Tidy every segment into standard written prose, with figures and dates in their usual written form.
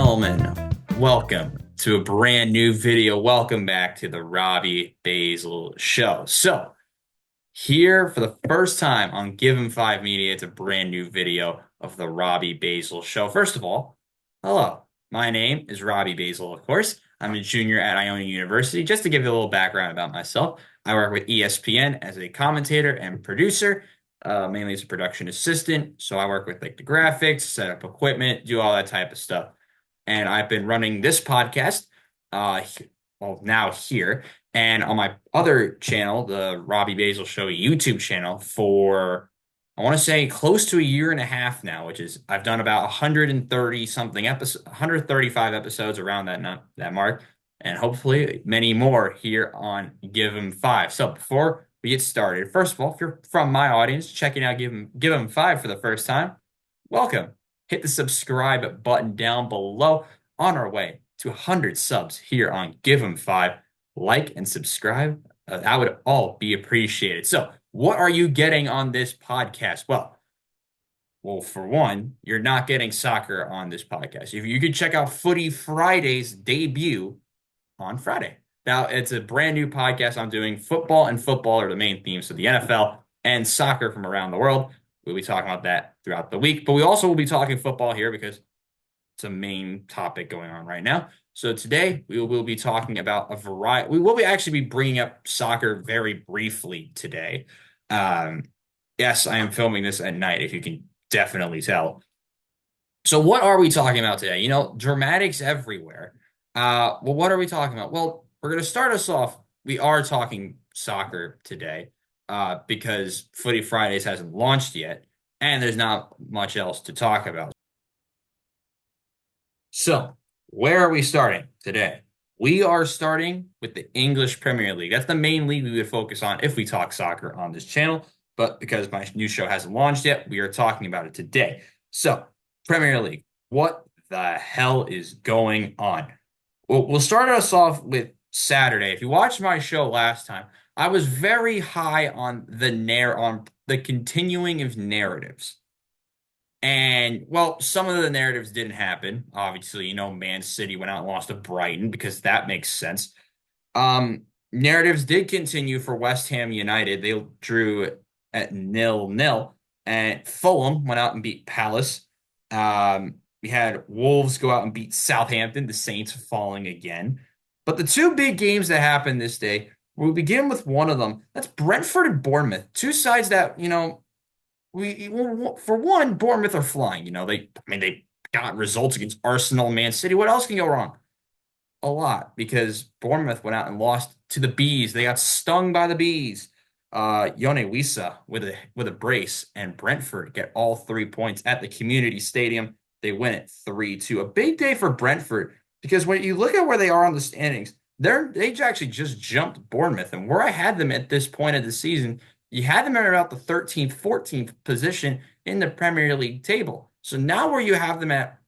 gentlemen, welcome to a brand new video. Welcome back to the Robbie Basel Show. So, here for the first time on Give 'em 5 Media, it's a brand new video of the Robbie Basel Show. First of all, hello. My name is Robbie Basel, of course. I'm a junior at Iona University. Just to give you a little background about myself, I work with ESPN as a commentator and producer, mainly as a production assistant. So I work with like the graphics, set up equipment, do all that type of stuff. And I've been running this podcast, now here, and on my other channel, the Robbie Basel Show YouTube channel, for I want to say close to a year and a half now, which is I've done about 130 something episodes, 135 episodes around that mark, and hopefully many more here on Give 'em 5. So before we get started, first of all, if you're from my audience checking out Give 'em 5 for the first time, welcome. Hit the subscribe button down below. On our way to 100 subs here on Give 'em 5. Like and subscribe. That would all be appreciated. So, what are you getting on this podcast? Well, for one, you're not getting soccer on this podcast. If you could check out Footy Friday's debut on Friday. Now, it's a brand new podcast I'm doing. Football and football are the main themes, so the NFL and soccer from around the world. We'll be talking about that throughout the week, but we also will be talking football here because it's a main topic going on right now. So today we will be talking about a variety. We will actually be bringing up soccer very briefly today. Yes, I am filming this at night, if you can definitely tell. So what are we talking about today? Dramatics everywhere. Well, what are we talking about? Well, we're going to start us off. We are talking soccer today because Footy Fridays hasn't launched yet, and there's not much else to talk about. So, where are we starting today? We are starting with the English Premier League. That's the main league we would focus on if we talk soccer on this channel. But because my new show hasn't launched yet, we are talking about it today. So, Premier League, what the hell is going on? Well, we'll start us off with Saturday. If you watched my show last time, I was very high on the continuing of narratives. And well, some of the narratives didn't happen. Obviously, Man City went out and lost to Brighton because that makes sense. Narratives did continue for West Ham United. They drew at 0-0, and Fulham went out and beat Palace. We had Wolves go out and beat Southampton, the Saints falling again. But the two big games that happened this day, we'll begin with one of them. That's Brentford and Bournemouth. Two sides that, for one, Bournemouth are flying. They got results against Arsenal and Man City. What else can go wrong? A lot, because Bournemouth went out and lost to the Bees. They got stung by the Bees. Yone Wissa with a brace, and Brentford get all 3 points at the Community Stadium. They win it 3-2. A big day for Brentford, because when you look at where they are on the standings, they actually just jumped Bournemouth. And where I had them at this point of the season, you had them at about the 13th, 14th position in the Premier League table. So now where you have them at,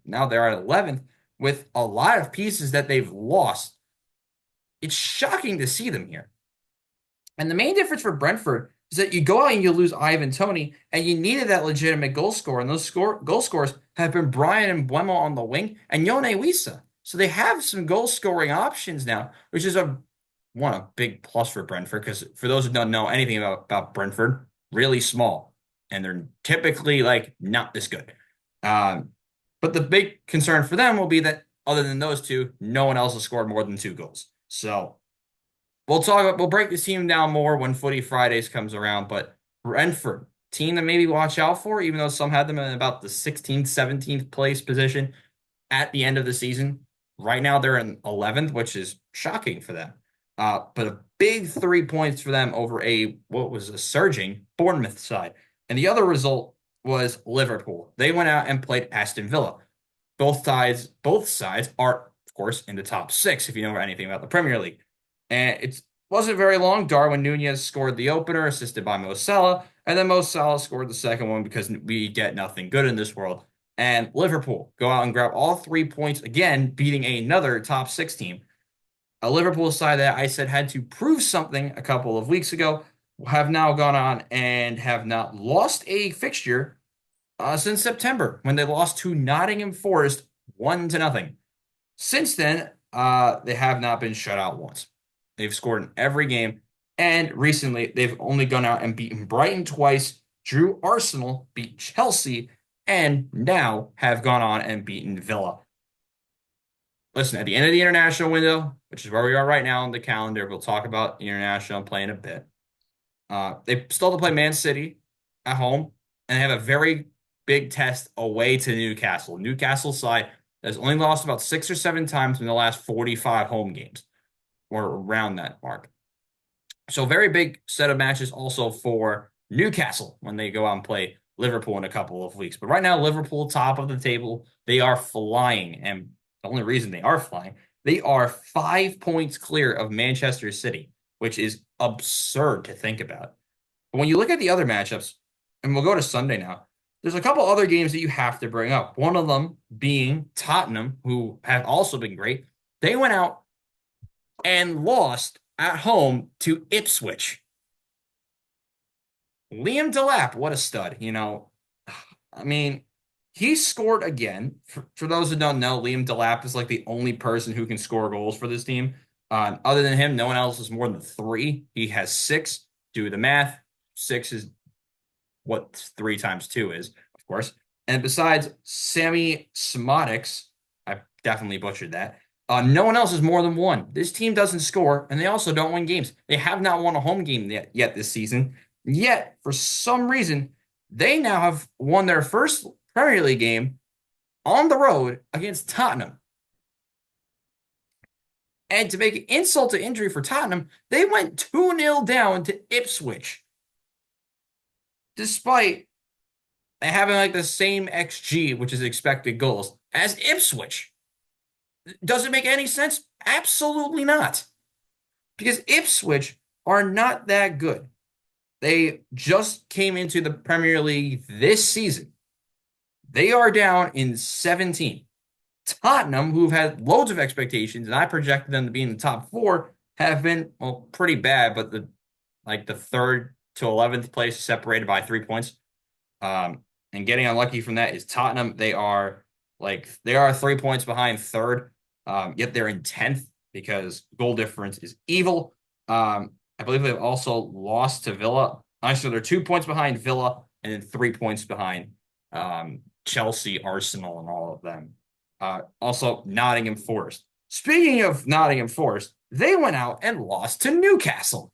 now they're at 11th with a lot of pieces that they've lost. It's shocking to see them here. And the main difference for Brentford is that you go out and you lose Ivan Toney, and you needed that legitimate goal scorer. And those goal scorers have been Brian Mbeumo on the wing and Yone Wissa. So they have some goal scoring options now, which is a big plus for Brentford, because for those who don't know anything about Brentford, really small, and they're typically not this good. But the big concern for them will be that other than those two, no one else has scored more than 2 goals. So we'll break this team down more when Footy Fridays comes around. But Brentford, team that maybe watch out for, even though some had them in about the 16th, 17th place position at the end of the season. Right now they're in 11th, which is shocking for them. But a big 3 points for them over what was a surging Bournemouth side. And the other result was Liverpool. They went out and played Aston Villa. Both sides are, of course, in the top 6, if you know anything about the Premier League. And it wasn't very long. Darwin Nunez scored the opener, assisted by Mo Salah. And then Mo Salah scored the second one, because we get nothing good in this world. And Liverpool go out and grab all 3 points, again, beating another top 6 team. A Liverpool side that I said had to prove something a couple of weeks ago have now gone on and have not lost a fixture since September, when they lost to Nottingham Forest 1-0. Since then, they have not been shut out once. They've scored in every game, and recently they've only gone out and beaten Brighton twice, drew Arsenal, beat Chelsea, and now have gone on and beaten Villa. Listen, at the end of the international window, which is where we are right now on the calendar, we'll talk about international play in a bit. They still have to play Man City at home, and they have a very big test away to Newcastle. Newcastle side has only lost about 6 or 7 times in the last 45 home games, or around that mark. So very big set of matches also for Newcastle when they go out and play Liverpool in a couple of weeks. But right now, Liverpool top of the table, they are flying, and the only reason they are flying, they are 5 points clear of Manchester City, which is absurd to think about. But when you look at the other matchups, and we'll go to Sunday now, there's a couple other games that you have to bring up. One of them being Tottenham, who have also been great. They went out and lost at home to Ipswich. Liam Delap, what a stud. I mean, he scored again. For those who don't know, Liam Delap is like the only person who can score goals for this team. Other than him, no one else is more than three. He has six. Do the math. Six is what 3 times 2 is, of course. And besides Sammy Smotics, I definitely butchered that. No one else is more than one. This team doesn't score, and they also don't win games. They have not won a home game yet this season. Yet, for some reason, they now have won their first Premier League game on the road against Tottenham. And to make insult to injury for Tottenham, they went 2-0 down to Ipswich. Despite having like the same XG, which is expected goals, as Ipswich. Does it make any sense? Absolutely not. Because Ipswich are not that good. They just came into the Premier League this season. They are down in 17. Tottenham, who've had loads of expectations, and I projected them to be in the top four, have been, well, pretty bad, but the third to 11th place separated by 3 points. And getting unlucky from that is Tottenham. They are 3 points behind third, yet they're in 10th because goal difference is evil. I believe they've also lost to Villa. Actually, they're 2 points behind Villa and then 3 points behind Chelsea, Arsenal, and all of them. Also, Nottingham Forest. Speaking of Nottingham Forest, they went out and lost to Newcastle.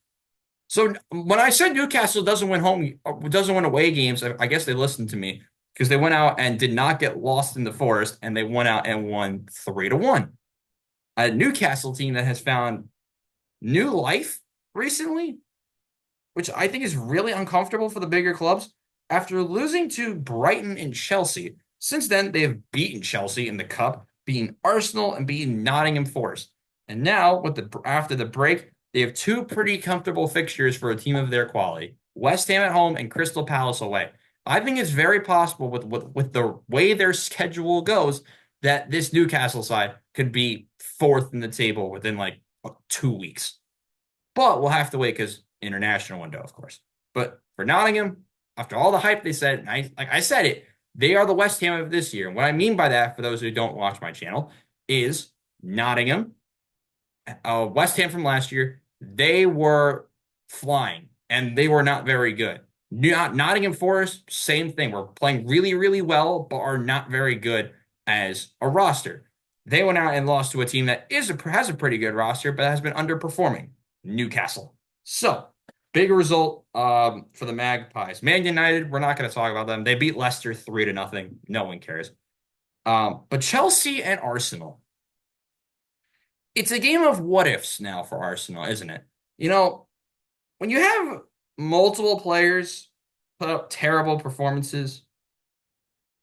So when I said Newcastle doesn't win away games, I guess they listened to me because they went out and did not get lost in the Forest, and they went out and won 3-1. A Newcastle team that has found new life recently, which I think is really uncomfortable for the bigger clubs. After losing to Brighton and Chelsea, since then they have beaten Chelsea in the Cup, beaten Arsenal, and beaten Nottingham Forest. And now, after the break, they have two pretty comfortable fixtures for a team of their quality: West Ham at home and Crystal Palace away. I think it's very possible with the way their schedule goes that this Newcastle side could be fourth in the table within 2 weeks. But we'll have to wait because international window, of course. But for Nottingham, after all the hype they said, and I said it, they are the West Ham of this year. And what I mean by that, for those who don't watch my channel, is Nottingham, West Ham from last year, they were flying, and they were not very good. Nottingham Forest, same thing. We're playing really, really well, but are not very good as a roster. They went out and lost to a team that has a pretty good roster, but has been underperforming, Newcastle. So, big result for the Magpies. Man United, we're not going to talk about them. They beat Leicester 3-0. No one cares. But Chelsea and Arsenal. It's a game of what ifs now for Arsenal, isn't it? When you have multiple players put up terrible performances,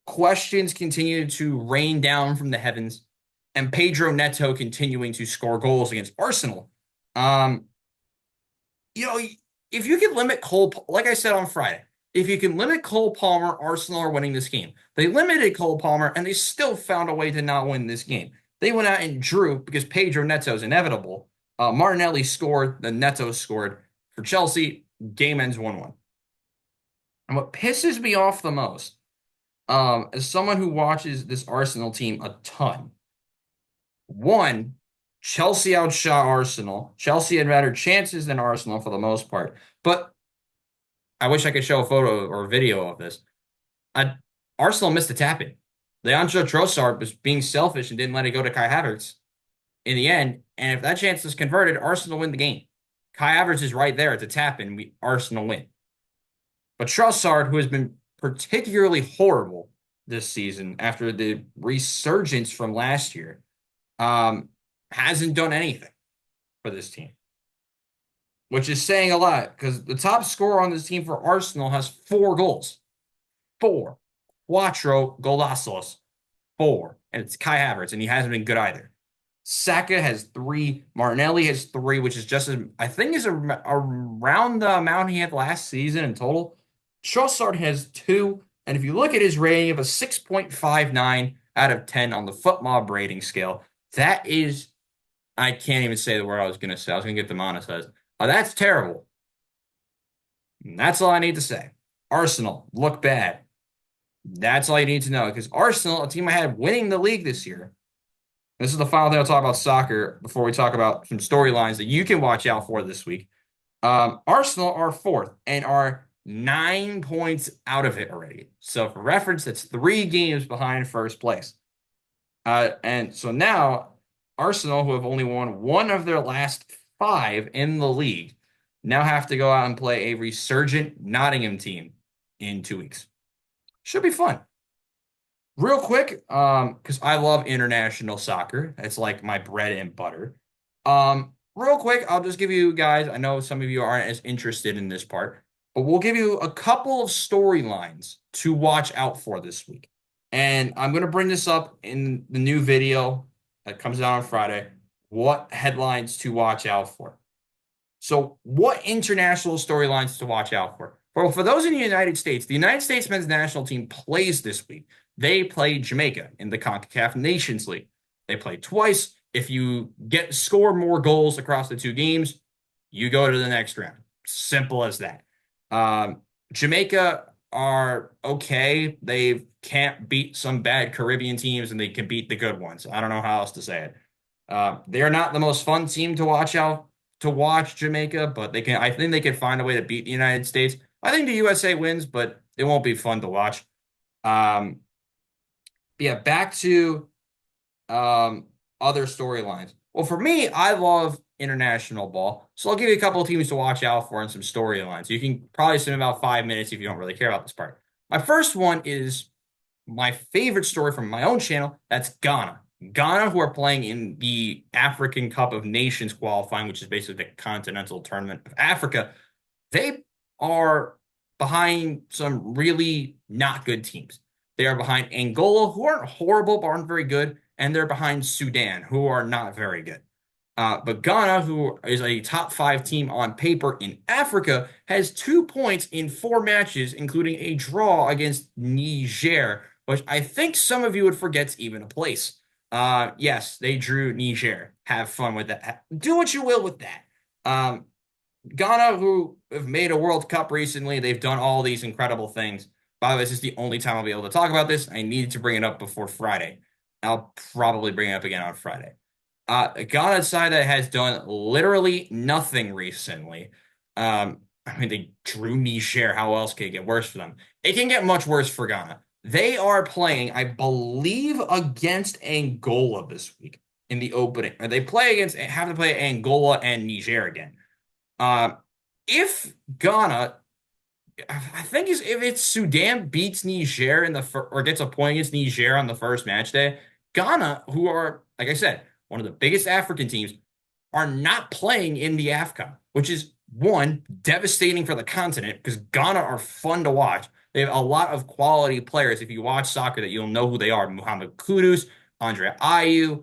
questions continue to rain down from the heavens, and Pedro Neto continuing to score goals against Arsenal. If you can limit Cole, like I said on Friday, if you can limit Cole Palmer, Arsenal are winning this game. They limited Cole Palmer, and they still found a way to not win this game. They went out and drew because Pedro Neto is inevitable. Martinelli scored, then Neto scored for Chelsea. Game ends 1-1. And what pisses me off the most As someone who watches this Arsenal team a ton, one, Chelsea outshot Arsenal. Chelsea had better chances than Arsenal for the most part. But I wish I could show a photo or video of this. I, Arsenal missed a tap in. Leandro Trossard was being selfish and didn't let it go to Kai Havertz in the end. And if that chance is converted, Arsenal win the game. Kai Havertz is right there. It's a tap in. Arsenal win. But Trossard, who has been particularly horrible this season after the resurgence from last year, um, hasn't done anything for this team, which is saying a lot because the top scorer on this team for Arsenal has 4 goals. Four. Cuatro golazos. Four. And it's Kai Havertz, and he hasn't been good either. Saka has 3. Martinelli has 3, which is just as, I think, is around the amount he had last season in total. Trossard has 2. And if you look at his rating of a 6.59 out of 10 on the FootMob rating scale, that is, I can't even say the word I was going to say. I was going to get demonetized. That's terrible. And that's all I need to say. Arsenal look bad. That's all you need to know because Arsenal, a team I had winning the league this year. This is the final thing I'll talk about soccer before we talk about some storylines that you can watch out for this week. Arsenal are 4th and are 9 points out of it already. So for reference, that's 3 games behind first place. And so now Arsenal, who have only won 1 of their last 5 in the league, now have to go out and play a resurgent Nottingham team in 2 weeks. Should be fun. Real quick, because I love international soccer. It's like my bread and butter. Real quick, I'll just give you guys, I know some of you aren't as interested in this part, but we'll give you a couple of storylines to watch out for this week. And I'm going to bring this up in the new video that comes out on Friday. What headlines to watch out for. So, what international storylines to watch out for? Well, for those in the United States men's national team plays this week. They play Jamaica in the CONCACAF Nations League. They play twice. If you score more goals across the 2 games, you go to the next round. Simple as that. Jamaica are okay. They can't beat some bad Caribbean teams, and they can beat the good ones. I don't know how else to say it. They are not the most fun team to watch Jamaica, but they can. I think they can find a way to beat the United States. I think the USA wins, but it won't be fun to watch. Yeah, back to other storylines. Well, for me, I love international ball, so I'll give you a couple of teams to watch out for and some storylines. You can probably spend about 5 minutes if you don't really care about this part. My first one is my favorite story from my own channel. That's Ghana. Ghana, who are playing in the African Cup of Nations qualifying, which is basically the continental tournament of Africa. They are behind some really not good teams. They are behind Angola, who aren't horrible, but aren't very good. And they're behind Sudan, who are not very good. But Ghana, who is a top 5 team on paper in Africa, has 2 points in 4 matches, including a draw against Niger, which I think some of you would forget's even a place. Yes, they drew Niger. Have fun with that. Do what you will with that. Ghana, who have made a World Cup recently, they've done all these incredible things. By the way, this is the only time I'll be able to talk about this. I needed to bring it up before Friday. I'll probably bring it up again on Friday. Ghana side that has done literally nothing recently. I mean, they drew Niger. How else can it get worse for them? It can get much worse for Ghana. They are playing, I believe, against Angola this week in the opening. Or they have to play Angola and Niger again. If Ghana, I think if it's Sudan beats Niger or gets a point against Niger on the first match day, Ghana, who are, like I said, one of the biggest African teams, are not playing in the AFCON, which is one, devastating for the continent because Ghana are fun to watch. They have a lot of quality players. If you watch soccer, that you'll know who they are. Muhammad Kudus, Andre Ayew.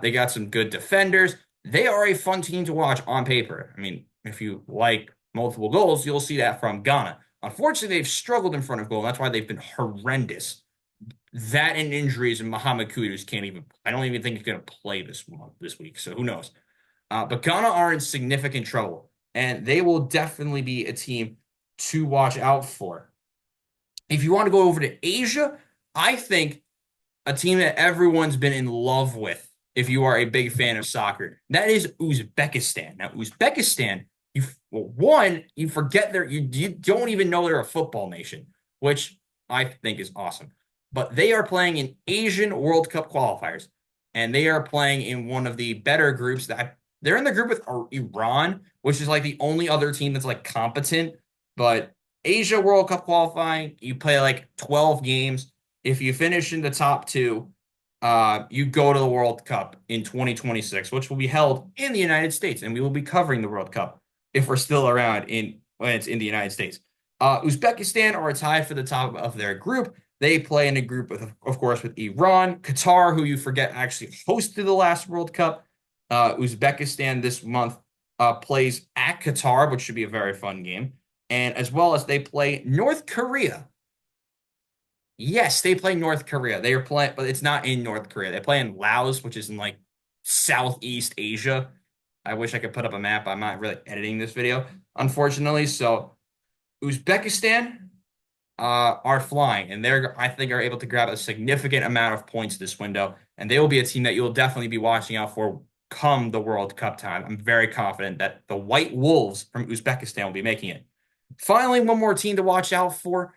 They got some good defenders. They are a fun team to watch on paper. I mean, if you like multiple goals, you'll see that from Ghana. Unfortunately, they've struggled in front of goal. And that's why they've been horrendous. That and injuries, and Muhammad Kudus I don't even think he's going to play this week. So who knows? But Ghana are in significant trouble. And they will definitely be a team to watch out for. If you want to go over to Asia, I think a team that everyone's been in love with, if you are a big fan of soccer, that is Uzbekistan. Now, Uzbekistan, you forget you don't even know they're a football nation, which I think is awesome. But they are playing in Asian World Cup qualifiers, and they are playing in one of the better groups they're in the group with Iran, which is like the only other team that's like competent. But Asia World Cup qualifying, you play like 12 games. If you finish in the top two, you go to the World Cup in 2026, which will be held in the United States, and we will be covering the World Cup if we're still around when it's in the United States. Uzbekistan are tied for the top of their group. They play in a group with, of course, with Iran, Qatar, who you forget actually hosted the last World Cup. Uzbekistan this month plays at Qatar, which should be a very fun game, and as well as they play North Korea. Yes, they play North Korea. They are playing, but it's not in North Korea. They play in Laos, which is in like Southeast Asia. I wish I could put up a map. I'm not really editing this video, unfortunately. So Uzbekistan are flying, and I think are able to grab a significant amount of points this window, and they will be a team that you'll definitely be watching out for come the World Cup time. I'm very confident that the White Wolves from Uzbekistan will be making it. Finally, one more team to watch out for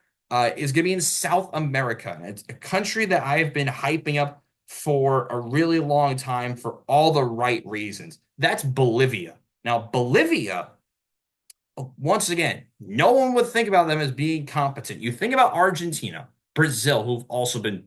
is going to be in South America. It's a country that I've been hyping up for a really long time for all the right reasons. That's Bolivia. Now, Bolivia, once again, no one would think about them as being competent. You think about Argentina, Brazil, who've also been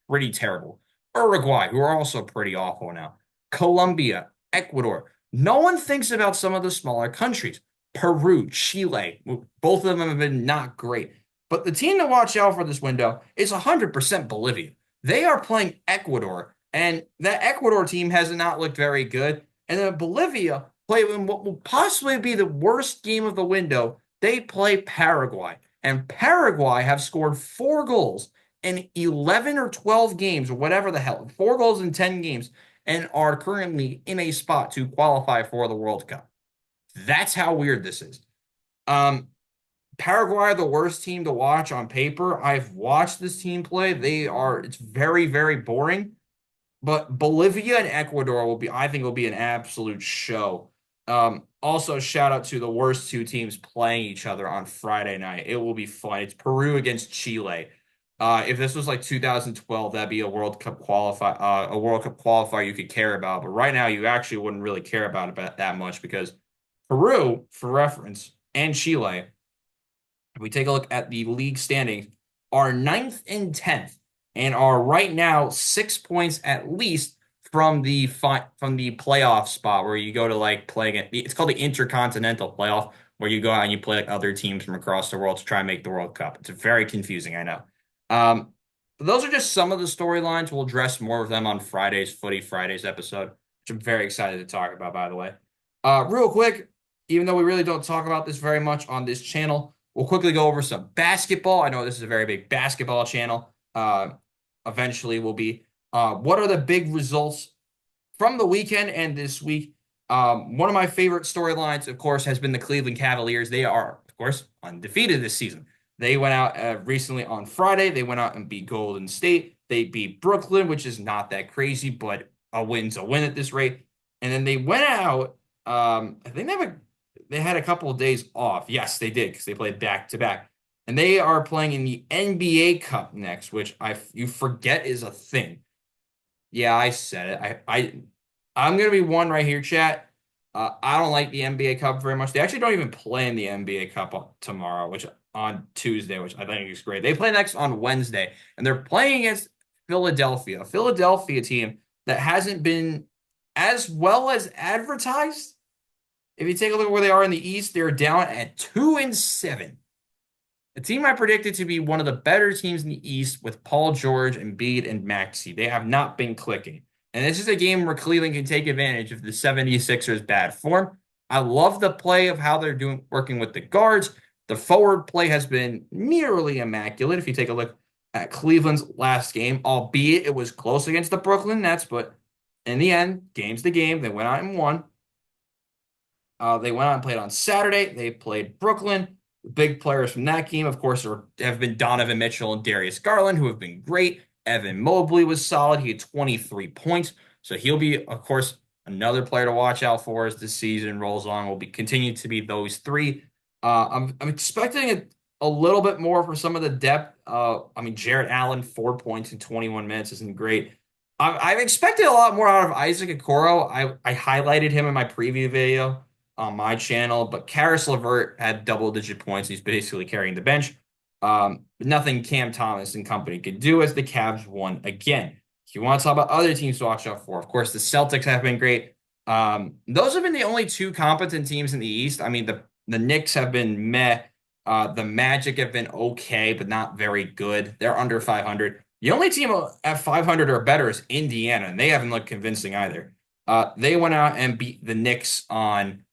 pretty terrible, Uruguay, who are also pretty awful now, Colombia, Ecuador. No one thinks about some of the smaller countries. Peru, Chile, both of them have been not great. But the team to watch out for this window is 100% Bolivia. They are playing Ecuador, and that Ecuador team has not looked very good. And then Bolivia play in what will possibly be the worst game of the window. They play Paraguay, and Paraguay have scored 4 goals in 11 or 12 games, or whatever the hell, 4 goals in 10 games, and are currently in a spot to qualify for the World Cup. That's how weird this is. Um, Paraguay are the worst team to watch on paper. I've watched this team play. It's very, very boring. But Bolivia and Ecuador I think, will be an absolute show. Also, shout out to the worst two teams playing each other on Friday night. It will be fun. It's Peru against Chile. If this was like 2012, that'd be a World Cup qualifier you could care about. But right now, you actually wouldn't really care about it that much because Peru, for reference, and Chile, if we take a look at the league standings, are ninth and 10th and are right now 6 points at least from the playoff spot where you go to like play against. It's called the Intercontinental Playoff, where you go out and you play like other teams from across the world to try and make the World Cup. It's very confusing, I know. But those are just some of the storylines. We'll address more of them on Footy Fridays episode, which I'm very excited to talk about, by the way. Real quick, even though we really don't talk about this very much on this channel, we'll quickly go over some basketball. I know this is a very big basketball channel. Eventually will be. What are the big results from the weekend and this week? One of my favorite storylines, of course, has been the Cleveland Cavaliers. They are, of course, undefeated this season. They went out recently on Friday. They went out and beat Golden State. They beat Brooklyn, which is not that crazy, but a win's a win at this rate. And then they went out. I think they had a couple of days off. Yes, they did because they played back to back. And they are playing in the NBA Cup next, which you forget is a thing. Yeah, I said it. I'm gonna be one right here, chat. I don't like the NBA Cup very much. They actually don't even play in the NBA Cup tomorrow, which on Tuesday, which I think is great. They play next on Wednesday, and they're playing against Philadelphia, a Philadelphia team that hasn't been as well as advertised. If you take a look at where they are in the East, they're down at 2-7. The team I predicted to be one of the better teams in the East with Paul George, Embiid, and Maxey. They have not been clicking. And this is a game where Cleveland can take advantage of the 76ers' bad form. I love the play of how they're working with the guards. The forward play has been nearly immaculate. If you take a look at Cleveland's last game, albeit it was close against the Brooklyn Nets, but in the end, game's the game. They went out and won. They went out and played on Saturday. They played Brooklyn. Big players from that game, of course, have been Donovan Mitchell and Darius Garland, who have been great. Evan Mobley was solid. He had 23 points. So he'll be, of course, another player to watch out for as the season rolls on. Will be continue to be those three. I'm expecting a little bit more for some of the depth. I mean, Jarrett Allen, 4 points in 21 minutes isn't great. I've expected a lot more out of Isaac Okoro. I highlighted him in my preview video on my channel, but Karis LeVert had double-digit points. He's basically carrying the bench. Nothing Cam Thomas and company could do as the Cavs won again. If you want to talk about other teams to watch out for, of course, the Celtics have been great. Those have been the only two competent teams in the East. I mean, the Knicks have been meh. The Magic have been okay, but not very good. They're under 500. The only team at 500 or better is Indiana, and they haven't looked convincing either. They went out and beat the Knicks on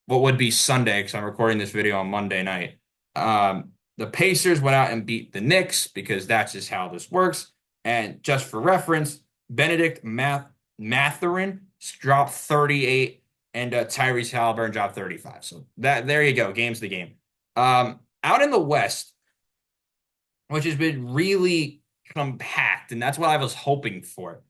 what would be Sunday, because I'm recording this video on Monday night. The Pacers went out and beat the Knicks because that's just how this works. And just for reference, Benedict Mathurin dropped 38 and Tyrese Halliburton dropped 35. So there you go. Game's the game. Out in the West, which has been really compact, and that's what I was hoping for.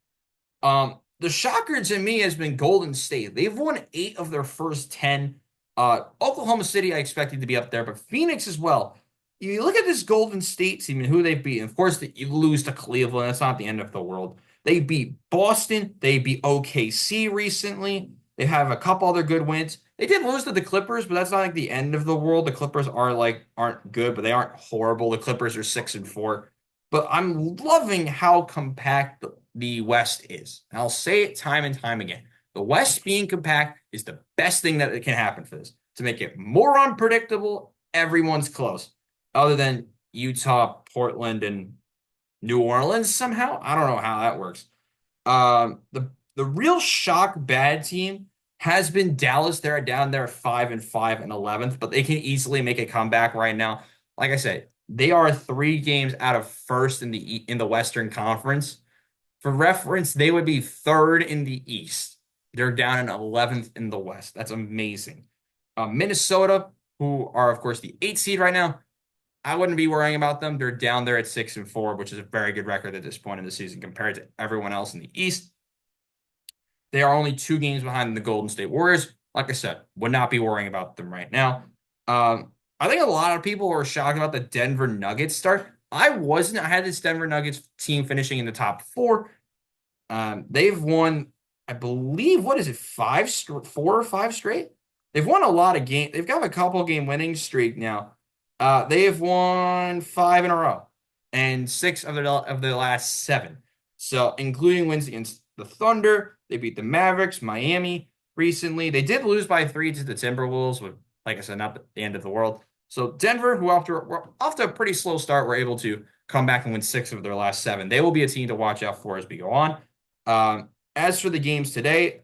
The shocker to me has been Golden State. They've won 8 of their first 10. Oklahoma City, I expected to be up there, but Phoenix as well. You look at this Golden State team and who they've beaten. Of course, you lose to Cleveland. That's not the end of the world. They beat Boston. They beat OKC recently. They have a couple other good wins. They did lose to the Clippers, but that's not like the end of the world. The Clippers aren't good, but they aren't horrible. The Clippers are 6-4. But I'm loving how compact the West is. And I'll say it time and time again. The West being compact is the best thing that can happen for this. To make it more unpredictable, everyone's close. Other than Utah, Portland, and New Orleans somehow. I don't know how that works. The real shock bad team has been Dallas. They're down there 5-5 and 11th, but they can easily make a comeback right now. Like I said, they are 3 games out of first in the Western Conference. For reference, they would be third in the East. They're down in 11th in the West. That's amazing. Minnesota, who are, of course, the 8th seed right now, I wouldn't be worrying about them. They're down there at 6-4, which is a very good record at this point in the season compared to everyone else in the East. They are only 2 games behind the Golden State Warriors. Like I said, would not be worrying about them right now. I think a lot of people were shocked about the Denver Nuggets start. I wasn't. I had this Denver Nuggets team finishing in the top 4. They've won, I believe, what is it, 4 or 5 straight? They've won a lot of games. They've got a couple game winning streak now. They have won 5 in a row and 6 of the last 7. So, including wins against the Thunder, they beat the Mavericks, Miami recently. They did lose by 3 to the Timberwolves, with, like I said, not the end of the world. So, Denver, who were off to a pretty slow start, were able to come back and win 6 of their last 7. They will be a team to watch out for as we go on. As for the games today,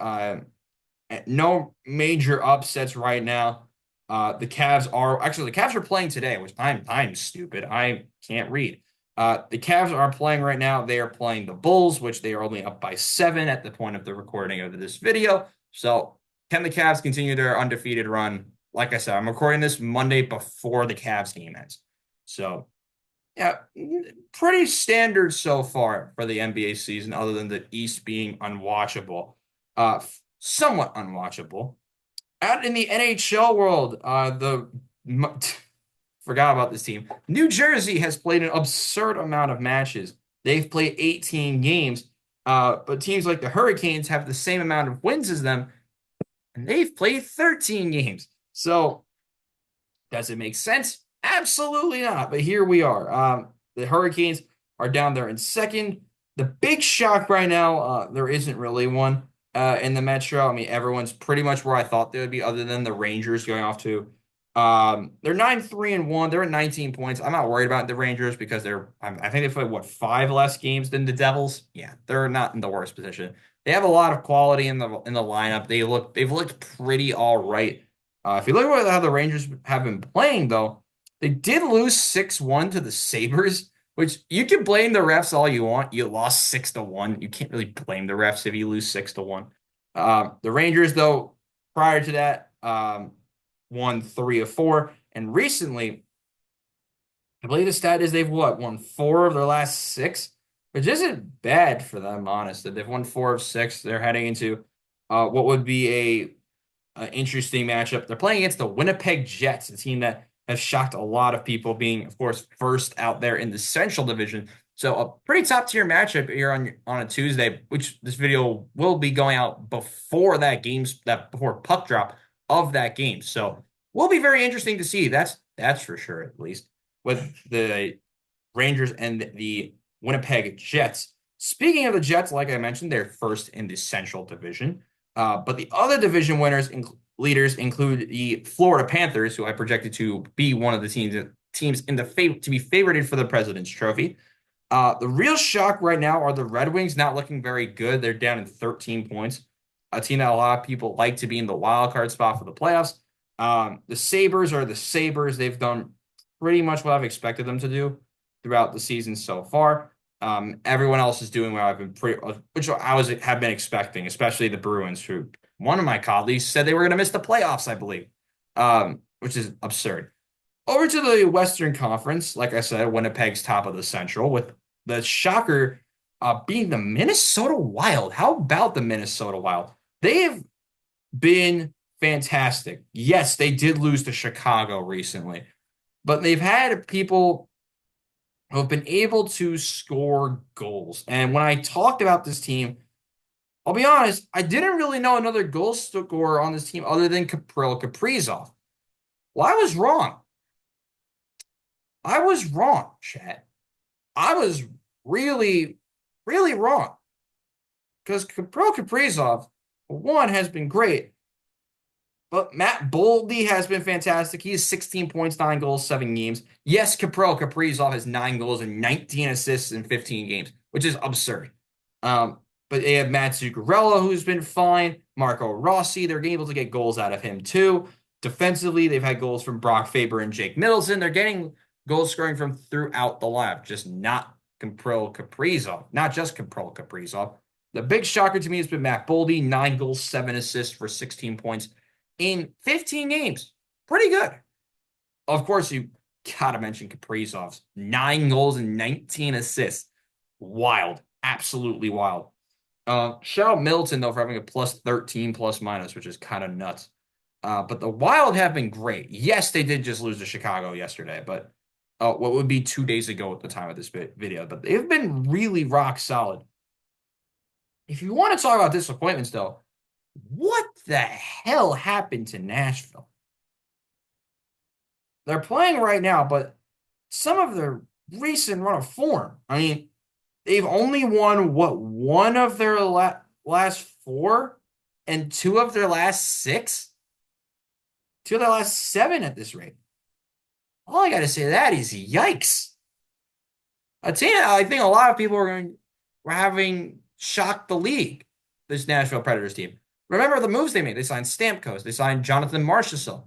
no major upsets right now. The Cavs are playing today, which I'm stupid. I can't read. The Cavs are playing right now. They are playing the Bulls, which they are only up by 7 at the point of the recording of this video. So can the Cavs continue their undefeated run? Like I said, I'm recording this Monday before the Cavs game ends. So yeah, pretty standard so far for the NBA season, other than the East being unwatchable, somewhat unwatchable. Out in the NHL world, forgot about this team. New Jersey has played an absurd amount of matches. They've played 18 games, but teams like the Hurricanes have the same amount of wins as them, and they've played 13 games. So, does it make sense? Absolutely not. But here we are. The Hurricanes are down there in second. The big shock right now, there isn't really one in the Metro. I mean, everyone's pretty much where I thought they would be, other than the Rangers going off to. They're 9-3-1. They're at 19 points. I'm not worried about the Rangers because I think they played 5 less games than the Devils. Yeah, they're not in the worst position. They have a lot of quality in the lineup. They've looked pretty all right. If you look at how the Rangers have been playing, though, they did lose 6-1 to the Sabres, which you can blame the refs all you want. You lost 6-1. You can't really blame the refs if you lose 6-1. The Rangers, though, prior to that, won 3 of 4. And recently, I believe the stat is they've won four of their last six, which isn't bad for them, honestly. They've won four of six. They're heading into what would be an interesting matchup. They're playing against the Winnipeg Jets, a team that has shocked a lot of people, being, of course, first out there in the Central Division. So a pretty top tier matchup here on a Tuesday, which this video will be going out before before puck drop of that game. So will be very interesting to see. That's for sure, at least with the Rangers and the Winnipeg Jets. Speaking of the Jets, like I mentioned, they're first in the Central Division. But the other division leaders include the Florida Panthers, who I projected to be one of the teams in the to be favored for the President's Trophy. The real shock right now are the Red Wings, not looking very good. They're down in 13 points. A team that a lot of people like to be in the wild card spot for the playoffs. The Sabres are the Sabres. They've done pretty much what I've expected them to do throughout the season so far. Everyone else is doing what I've been which have been expecting, especially the Bruins, who one of my colleagues said they were going to miss the playoffs, I believe, which is absurd. Over to the Western Conference, like I said, Winnipeg's top of the Central, with the shocker being the Minnesota Wild. How about the Minnesota Wild? They have been fantastic. Yes, they did lose to Chicago recently, but they've had people who have been able to score goals. And when I talked about this team, I'll be honest, I didn't really know another goal scorer on this team other than Kirill Kaprizov. Well, I was wrong. I was wrong, Chad. I was really, really wrong. Because Kirill Kaprizov, one, has been great. But Matt Boldy has been fantastic. He has 16 points, 9 goals, 7 games. Yes, Kirill Kaprizov has 9 goals and 19 assists in 15 games, which is absurd. But they have Matt Zuccarello, who's been fine. Marco Rossi, they're able to get goals out of him too. Defensively, they've had goals from Brock Faber and Jake Middleton. They're getting goal scoring from throughout the lineup, just not Kirill Kaprizov, not just Kirill Kaprizov. The big shocker to me has been Matt Boldy, 9 goals, 7 assists for 16 points in 15 games. Pretty good. Of course, you gotta mention Kaprizov's 9 goals and 19 assists. Wild. Absolutely wild. Shout out Middleton, though, for having a plus 13 plus minus, which is kind of nuts. But the Wild have been great. Yes, they did just lose to Chicago yesterday, but what would be 2 days ago at the time of this video. But they've been really rock solid. If you want to talk about disappointments, though, what the hell happened to Nashville? They're playing right now, but some of their recent run of form. I mean, they've only won, one of their last 4 and 2 of their last 6? 2 of their last 7 at this rate. All I got to say to that is yikes. A team I think a lot of people were having shocked the league, this Nashville Predators team. Remember the moves they made. They signed Stamkos. They signed Jonathan Marchessault.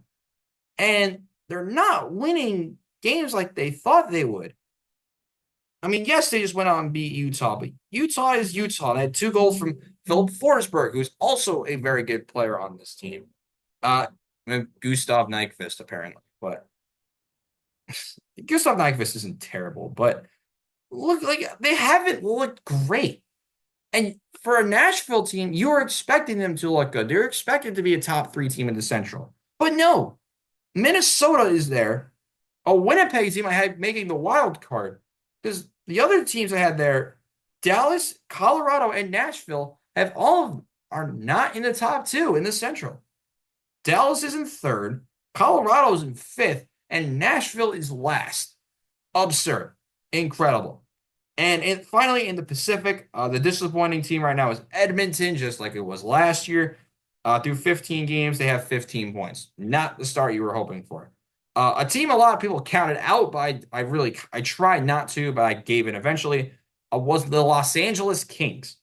And they're not winning games like they thought they would. I mean, yes, they just went out and beat Utah, but Utah is Utah. They had 2 goals from Philip Forsberg, who's also a very good player on this team. And Gustav Nyquist, apparently. But Gustav Nyquist isn't terrible, but look, like they haven't looked great. And for a Nashville team, you were expecting them to look good. They're expected to be a top 3 team in the Central. But no, Minnesota is there. A Winnipeg team I had making the wild card. Because the other teams I had there, Dallas, Colorado, and Nashville, are not in the top 2 in the Central. Dallas is in 3rd, Colorado is in 5th, and Nashville is last. Absurd. Incredible. And finally, in the Pacific, the disappointing team right now is Edmonton, just like it was last year. Through 15 games, they have 15 points. Not the start you were hoping for. A team a lot of people counted out, but I tried not to, but I gave it eventually, was the Los Angeles Kings.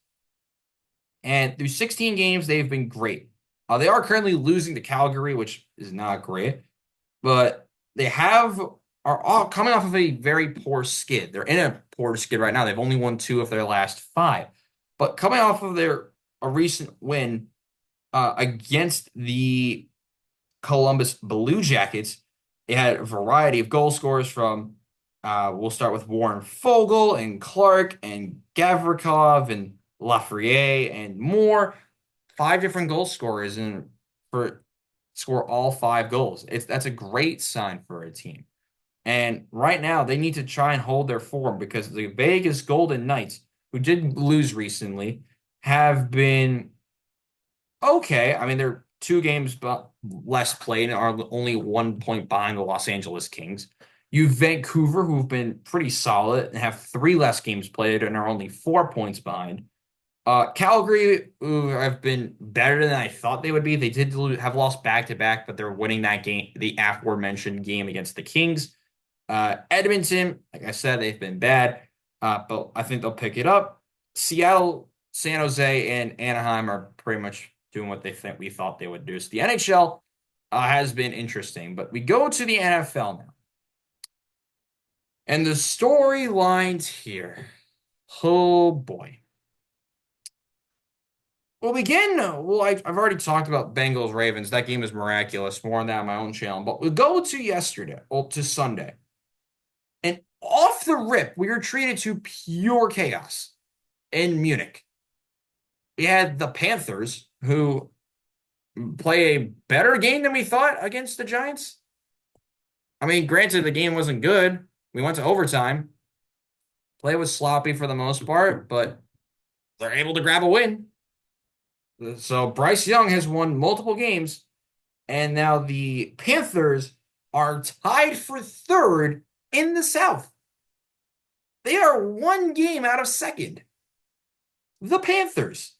And through 16 games, they've been great. They are currently losing to Calgary, which is not great, but they are all coming off of a very poor skid. They're in a poor skid right now. They've only won 2 of their last 5, but coming off of a recent win against the Columbus Blue Jackets, they had a variety of goal scorers from We'll start with Warren Fogle and Clark and Gavrikov and Lafreniere and more. Five different goal scorers and for score all five goals. That's a great sign for a team. And right now they need to try and hold their form because the Vegas Golden Knights, who did lose recently, have been okay. I mean, they're two games less played and are only 1 point behind the Los Angeles Kings. You Vancouver, who've been pretty solid and have three less games played and are only 4 points behind. Calgary, who have been better than I thought they would be. They did have lost back to back, but they're winning that game, the aforementioned game against the Kings. Edmonton, like I said, they've been bad, but I think they'll pick it up. Seattle, San Jose, and Anaheim are pretty much doing what they think we thought they would do. So the NHL has been interesting, but we go to the NFL now. And the storylines here. Oh boy. We'll begin. Well, I've already talked about Bengals Ravens. That game was miraculous. More on that on my own channel. But we'll go to yesterday, or to Sunday. And off the rip, we were treated to pure chaos in Munich. We had the Panthers, who play a better game than we thought against the Giants. I mean, granted, the game wasn't good. We went to overtime. Play was sloppy for the most part, but they're able to grab a win. So Bryce Young has won multiple games, and now the Panthers are tied for third in the South. They are one game out of second. The Panthers.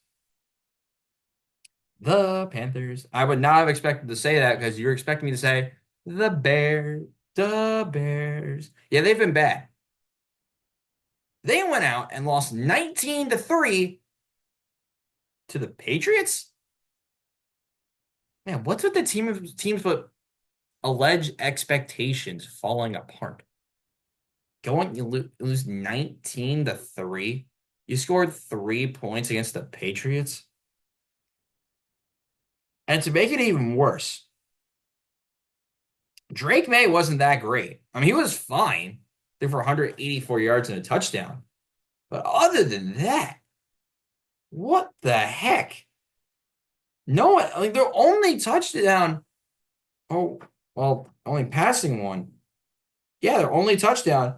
The Panthers. I would not have expected to say that because you're expecting me to say the Bears. The Bears. Yeah, they've been bad. They went out and lost 19-3 to the Patriots. Man, what's with the teams but alleged expectations falling apart? You lose 19-3. You scored 3 points against the Patriots. And to make it even worse, Drake May wasn't that great. I mean, he was fine. Threw for 184 yards and a touchdown. But other than that, what the heck? No one, like their only touchdown. Oh, well, only passing one. Yeah, their only touchdown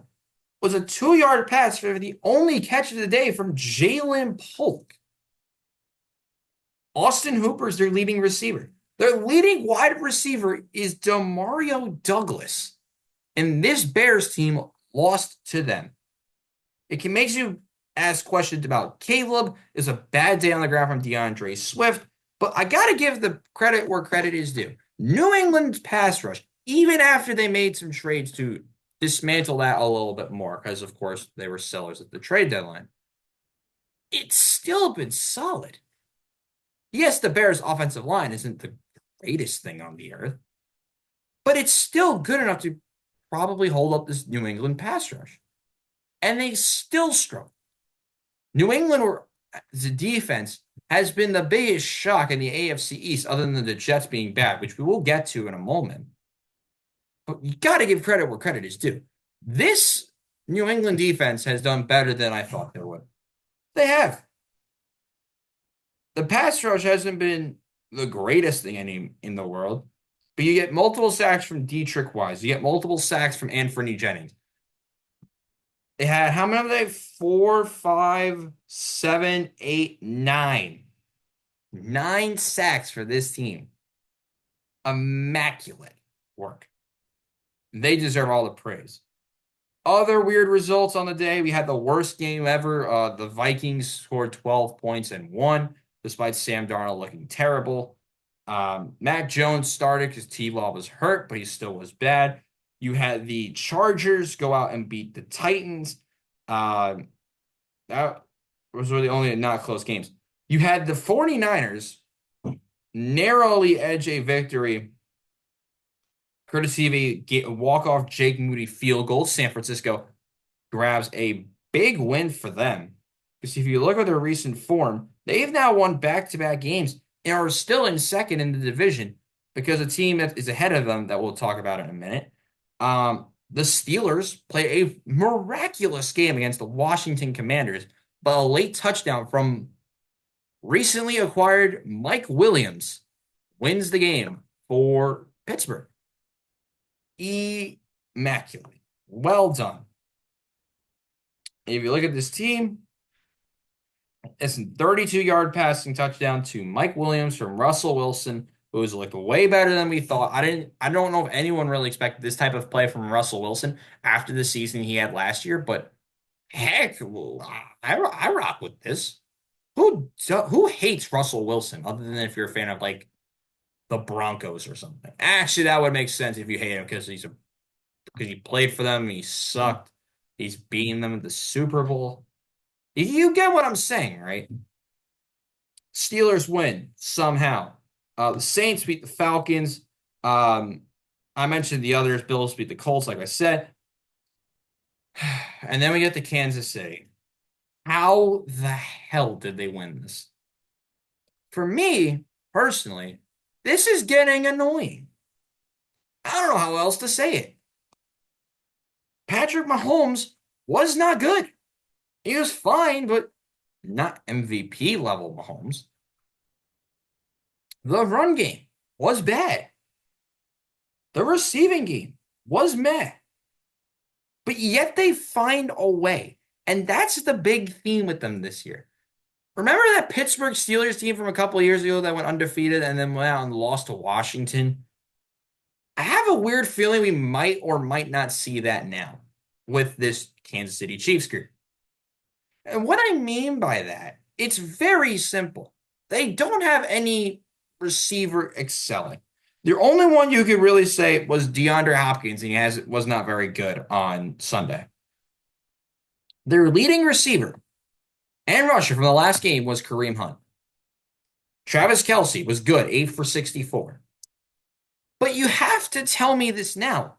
was a 2-yard pass for the only catch of the day from Jalen Polk. Austin Hooper's their leading receiver. Their leading wide receiver is Demario Douglas. And this Bears team lost to them. It can make you ask questions about Caleb. Is a bad day on the ground from DeAndre Swift. But I got to give the credit where credit is due. New England's pass rush, even after they made some trades to dismantle that a little bit more, because, of course, they were sellers at the trade deadline, it's still been solid. Yes, the Bears' offensive line isn't the greatest thing on the earth, but it's still good enough to probably hold up this New England pass rush. And they still struggle. New England, the defense, has been the biggest shock in the AFC East, other than the Jets being bad, which we will get to in a moment. But you got to give credit where credit is due. This New England defense has done better than I thought they would. They have. The pass rush hasn't been the greatest thing in the world, but you get multiple sacks from Dietrich Wise. You get multiple sacks from Anthony Jennings. They had, how many of they? 4, 5, 7, 8, 9. 9 sacks for this team. Immaculate work. They deserve all the praise. Other weird results on the day. We had the worst game ever. The Vikings scored 12 points and won, despite Sam Darnold looking terrible. Mac Jones started because T-Law was hurt, but he still was bad. You had the Chargers go out and beat the Titans. That was really only not close games. You had the 49ers narrowly edge a victory courtesy of a walk-off Jake Moody field goal. San Francisco grabs a big win for them. Because if you look at their recent form, they've now won back-to-back games and are still in second in the division because a team that is ahead of them that we'll talk about in a minute The Steelers play a miraculous game against the Washington Commanders, but a late touchdown from recently acquired Mike Williams wins the game for Pittsburgh. Immaculate. Well done. If you look at this team, it's a 32-yard passing touchdown to Mike Williams from Russell Wilson, who's looked way better than we thought. I don't know if anyone really expected this type of play from Russell Wilson after the season he had last year, but heck, I rock with this. Who hates Russell Wilson other than if you're a fan of like the Broncos or something? Actually, that would make sense if you hate him because he played for them, he sucked. He's beating them at the Super Bowl. You get what I'm saying, right? Steelers win somehow. The Saints beat the Falcons. Um, I mentioned the others. Bills beat the Colts, like I said. And then we get to Kansas City. How the hell did they win this? For me, personally, this is getting annoying. I don't know how else to say it. Patrick Mahomes was not good. He was fine, but not MVP level Mahomes. The run game was bad. The receiving game was meh. But yet they find a way. And that's the big theme with them this year. Remember that Pittsburgh Steelers team from a couple of years ago that went undefeated and then went out and lost to Washington? I have a weird feeling we might or might not see that now with this Kansas City Chiefs group. And what I mean by that, it's very simple. They don't have any receiver excelling. The only one you could really say was DeAndre Hopkins, and was not very good on Sunday. Their leading receiver and rusher from the last game was Kareem Hunt. Travis Kelce was good, 8 for 64. But you have to tell me this now.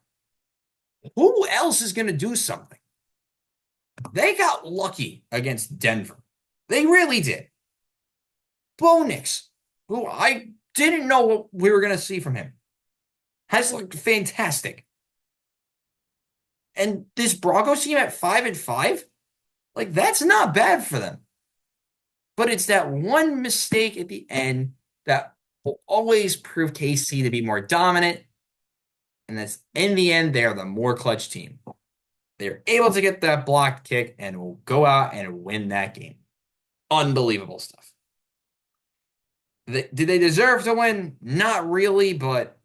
Who else is going to do something? They got lucky against Denver. They really did. Bo Nix, who I didn't know what we were going to see from him, has looked fantastic. And this Broncos team at 5-5, like that's not bad for them. But it's that one mistake at the end that will always prove KC to be more dominant. And that's in the end, they're the more clutch team. They're able to get that blocked kick and will go out and win that game. Unbelievable stuff. Did they deserve to win? Not really, but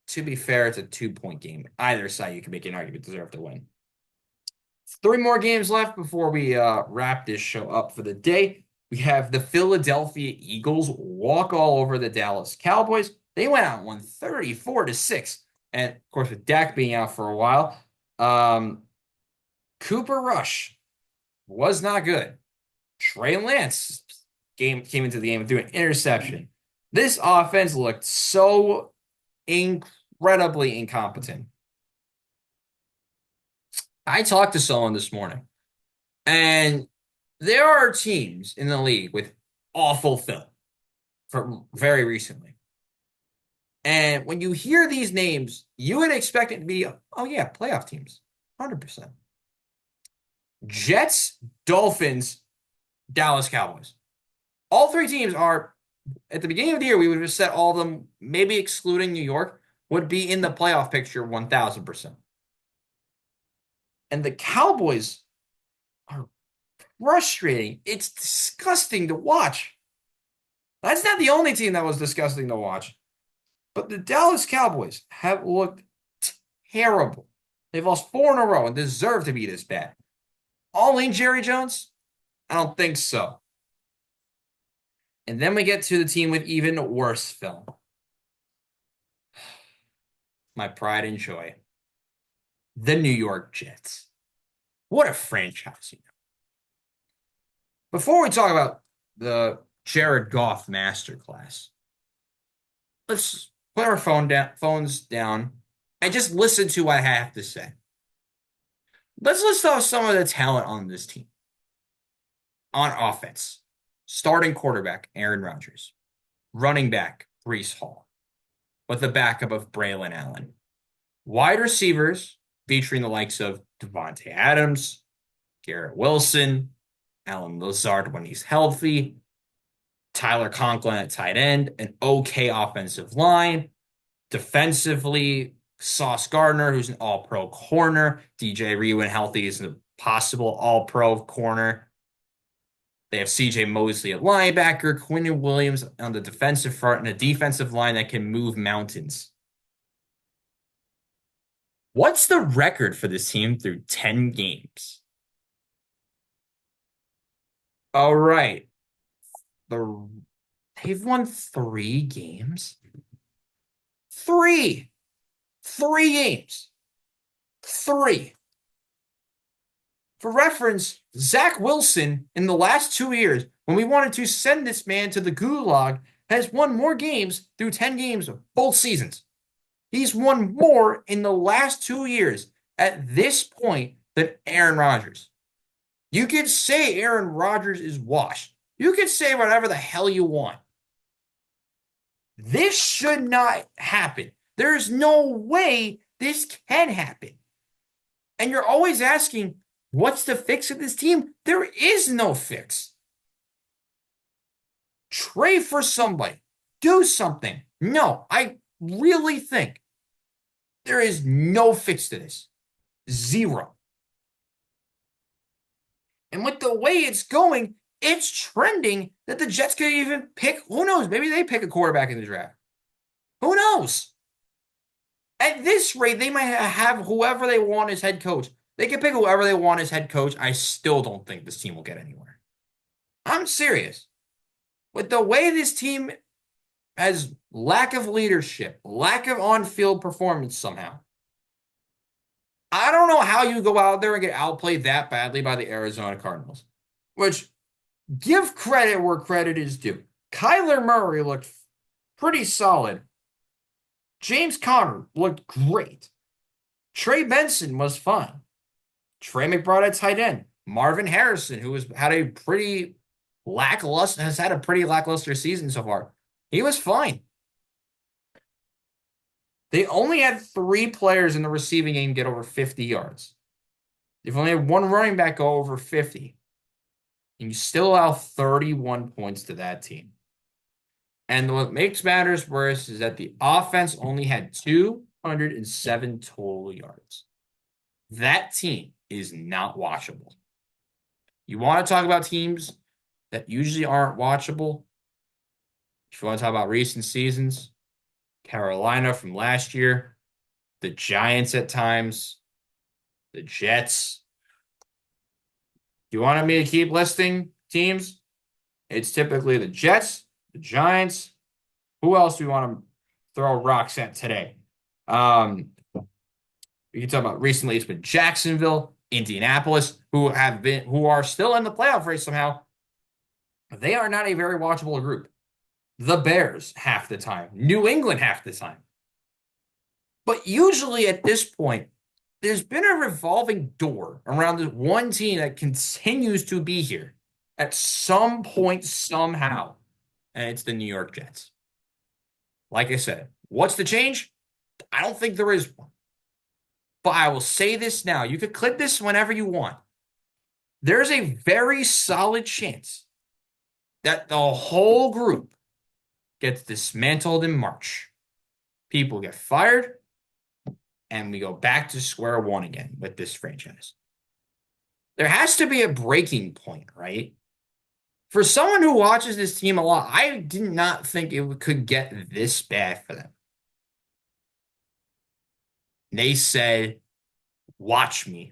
to be fair, it's a 2-point game. Either side, you can make an argument deserve to win. 3 more games left before we wrap this show up for the day. We have the Philadelphia Eagles walk all over the Dallas Cowboys. They went out and won 34-6. And, of course, with Dak being out for a while, Cooper Rush was not good. Trey Lance came into the game and threw an interception. This offense looked so incredibly incompetent. I talked to someone this morning, and there are teams in the league with awful film from very recently. And when you hear these names, you would expect it to be, oh yeah, playoff teams, 100%. Jets, Dolphins, Dallas Cowboys. All 3 teams are, at the beginning of the year, we would have said all of them, maybe excluding New York, would be in the playoff picture 1,000%. And the Cowboys are frustrating. It's disgusting to watch. That's not the only team that was disgusting to watch. But the Dallas Cowboys have looked terrible. They've lost 4 in a row and deserve to be this bad. All in Jerry Jones? I don't think so. And then we get to the team with even worse film. My pride and joy. The New York Jets. What a franchise, you know. Before we talk about the Jared Goff masterclass, let's put our phones down and just listen to what I have to say. Let's list off some of the talent on this team. On offense, starting quarterback, Aaron Rodgers. Running back, Breece Hall. With the backup of Braylon Allen. Wide receivers, featuring the likes of Devontae Adams, Garrett Wilson, Alan Lazard when he's healthy, Tyler Conklin at tight end, an okay offensive line. Defensively, Sauce Gardner, who's an all-pro corner. DJ Reed, when healthy, is a possible all-pro corner. They have CJ Mosley at linebacker, Quinn Williams on the defensive front, and a defensive line that can move mountains. What's the record for this team through 10 games? All right. The, they've won 3 games. Three. 3 games. 3. For reference, Zach Wilson in the last 2 years, when we wanted to send this man to the gulag, has won more games through 10 games of both seasons. He's won more in the last 2 years at this point than Aaron Rodgers. You could say Aaron Rodgers is washed. You could say whatever the hell you want. This should not happen. There's no way this can happen. And you're always asking, what's the fix of this team? There is no fix. Trade for somebody. Do something. No, I really think there is no fix to this. 0. And with the way it's going, it's trending that the Jets could even pick, who knows, maybe they pick a quarterback in the draft. Who knows? At this rate, they might have whoever they want as head coach. They can pick whoever they want as head coach. I still don't think this team will get anywhere. I'm serious. With the way this team has lack of leadership, lack of on-field performance somehow, I don't know how you go out there and get outplayed that badly by the Arizona Cardinals, which give credit where credit is due. Kyler Murray looked pretty solid. James Conner looked great. Trey Benson was fine. Trey McBride at tight end. Marvin Harrison, who has had a pretty lackluster season so far. He was fine. They only had 3 players in the receiving game get over 50 yards. They've only had 1 running back go over 50. And you still allow 31 points to that team. And what makes matters worse is that the offense only had 207 total yards. That team is not watchable. You want to talk about teams that usually aren't watchable? If you want to talk about recent seasons, Carolina from last year, the Giants at times, the Jets. Do you want me to keep listing teams? It's typically the Jets, the Giants. Who else do we want to throw rocks at today? We can talk about recently. It's been Jacksonville, Indianapolis, who are still in the playoff race somehow. They are not a very watchable group. The Bears half the time, New England half the time. But usually at this point, there's been a revolving door around this one team that continues to be here at some point somehow, and it's the New York Jets. Like I said, what's the change? I don't think there is one. But I will say this now. You could clip this whenever you want. There's a very solid chance that the whole group gets dismantled in March. People get fired, and we go back to square one again with this franchise. There has to be a breaking point, right? For someone who watches this team a lot, I did not think it could get this bad for them. They said, watch me.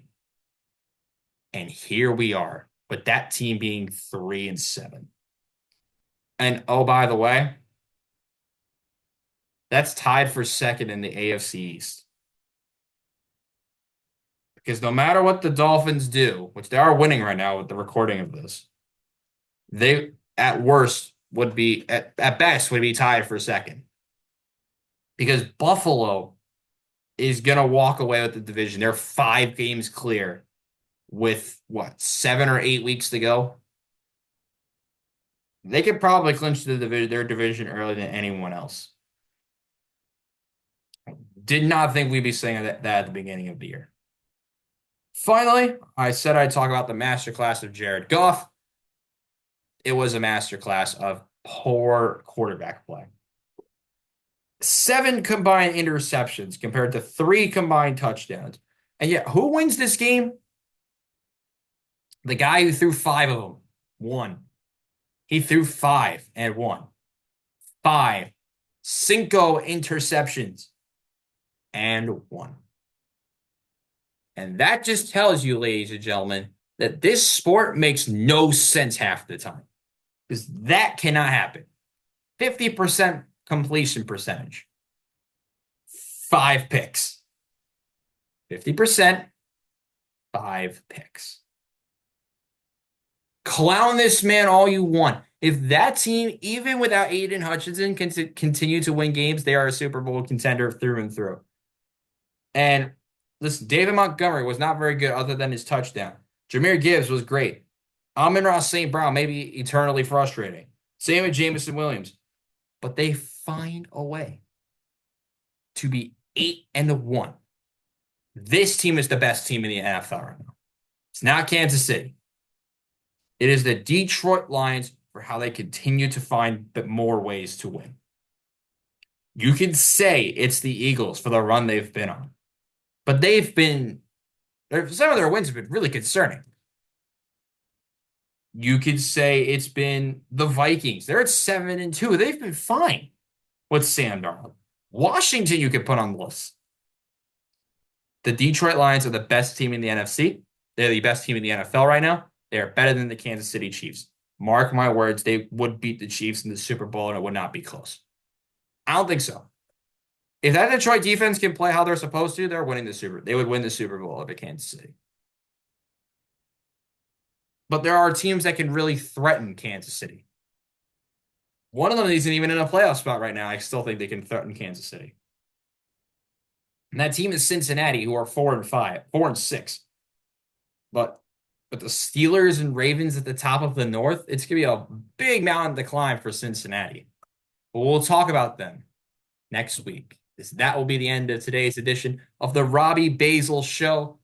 And here we are, with that team being 3-7. And oh, by the way, that's tied for second in the AFC East. Because no matter what the Dolphins do, which they are winning right now with the recording of this, they at worst would be, at best, would be tied for second. Because Buffalo is going to walk away with the division. They're 5 games clear with, 7 or 8 weeks to go? They could probably clinch their division earlier than anyone else. Did not think we'd be saying that at the beginning of the year. Finally, I said I'd talk about the masterclass of Jared Goff. It was a masterclass of poor quarterback play. 7 combined interceptions compared to 3 combined touchdowns. And yet, who wins this game? The guy who threw 5 of them won. He threw 5 and won. 5. Cinco interceptions and won. And that just tells you, ladies and gentlemen, that this sport makes no sense half the time. Because that cannot happen. 50% completion percentage. 5 picks. 50%, 5 picks. Clown this man all you want. If that team, even without Aiden Hutchinson, can continue to win games, they are a Super Bowl contender through and through. And listen, David Montgomery was not very good other than his touchdown. Jahmyr Gibbs was great. Amon-Ra St. Brown may be eternally frustrating. Same with Jameson Williams. But they find a way to be 8-1. This team is the best team in the NFL right now. It's not Kansas City. It is the Detroit Lions for how they continue to find more ways to win. You can say it's the Eagles for the run they've been on, but some of their wins have been really concerning. You could say it's been the Vikings. They're at 7-2. They've been fine with Sam Darnold. Washington, you could put on the list. The Detroit Lions are the best team in the NFC. They're the best team in the NFL right now. They are better than the Kansas City Chiefs. Mark my words, they would beat the Chiefs in the Super Bowl, and it would not be close. I don't think so. If that Detroit defense can play how they're supposed to, they're winning the Super. They would win the Super Bowl over Kansas City. But there are teams that can really threaten Kansas City. One of them isn't even in a playoff spot right now. I still think they can threaten Kansas City. And that team is Cincinnati, who are 4-5, 4-6. But with the Steelers and Ravens at the top of the North, it's going to be a big mountain to climb for Cincinnati. But we'll talk about them next week. That will be the end of today's edition of the Robbie Basel Show.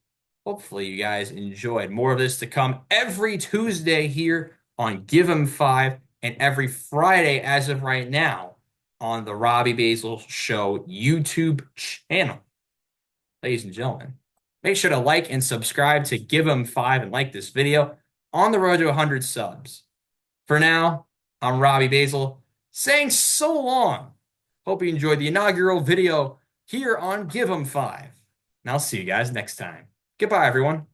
Hopefully you guys enjoyed. More of this to come every Tuesday here on Give 'em 5 and every Friday as of right now on the Robbie Basel Show YouTube channel. Ladies and gentlemen, make sure to like and subscribe to Give 'em 5 and like this video on the road to 100 subs. For now, I'm Robbie Basel saying so long. Hope you enjoyed the inaugural video here on Give 'em 5. And I'll see you guys next time. Goodbye, everyone.